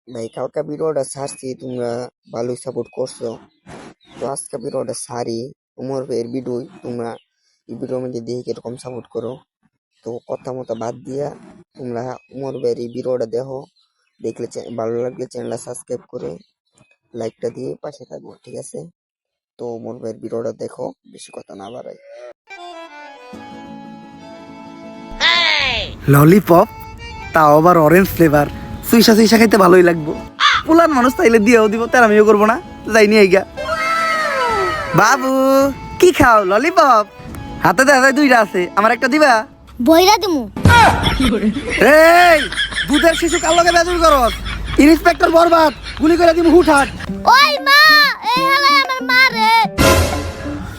ভাই কালকা ভিডিওটা ছাড়ছি, তোমরা ভালোই সাপোর্ট করছো। তো আজকে ভিডিওটা ছাড়ি উমর ভাইয়ের ভিডিওই, তোমরা এই ভিডিওর মধ্যে দিয়ে কিরকম সাপোর্ট করো। তো কথা মতো বাদ দিয়া তোমরা উমর ভাইয়ের এই ভিডিওটা দেখো, দেখলে ভালো লাগলে চ্যানেলটা সাবস্ক্রাইব করে লাইকটা দিয়ে পাশে থাকবো, ঠিক আছে? তো উমর ভাইয়ের ভিডিওটা দেখো, বেশি কথা না বাড়াই। ললিপপ, তাও আবার অরেঞ্জ ফ্লেভার, সুইসা সুইসা খাইতে ভালোই লাগবো। পুলান মানুষ তাইলে দিয়েও দিব, তার আমিও করবো না, যাই নিয়ে গা। বাবু কি খাও? ললিপপ। হাতে দেখা দুইটা আছে, আমার একটা দিবা? বইরা দিমু। এই দুধের শিশু কার লগে বেজুর করস? ইন্সপেক্টর বরবাদ, গুলি করে দিমু হুটহাট। ওই মা, এই হালাই আমার মা রে।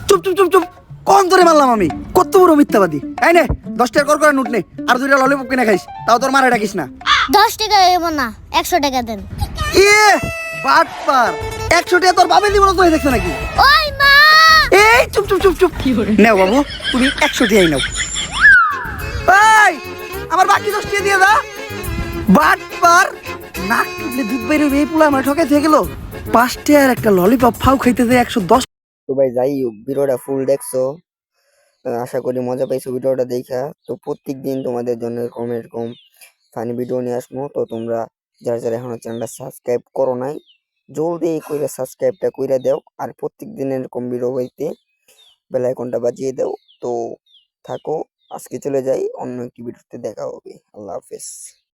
চুপ চুপ চুপ চুপ, কোন ধরে মারলাম আমি? কত বড় মিথ্যাবাদী। এই নে 10 টাকা কর করে নোট নে, আর দুইটা ললিপপ কিনে খাইস, তাও তোর মারে ডাকিস না। 10 টাকা হইব না, 100 টাকা দেন। ইয়ে বাটপার, 100 টাকা তোর বাবে দিব না তো, দেখছ নাকি? ওই মা, এই চুপ চুপ চুপ চুপ, নাও বাবু তুমি 100 টাকাই নাও। এই আমার বাকি 10 টাকা দিয়ে দা। বাটপার, নাক টিপলে দুধ বাইরে এই পোলা আমার ঠকে থেকে গেল। 5 টাকার একটা ললিপপ ফাউ খাইতে যায় 110। তো ভাই যাই হোক, ভিডিওটা ফুল দেখছো, আশা করি মজা পাইছো ভিডিওটা দেখা। তো প্রত্যেক দিন তোমাদের জন্য এরকম ফানি ভিডিও নিয়ে আসবো। তো তোমরা যারা যারা এখনো চ্যানেলটা সাবস্ক্রাইব করো নাই, জলদি কইরা সাবস্ক্রাইবটা কইরা দাও, আর প্রত্যেক দিন এরকম ভিডিও পাইতে বেল আইকনটা বাজিয়ে দাও। তো থাকো, আজকে চলে যাই, অন্য একটি ভিডিওতে দেখা হবে। আল্লাহ হাফেজ।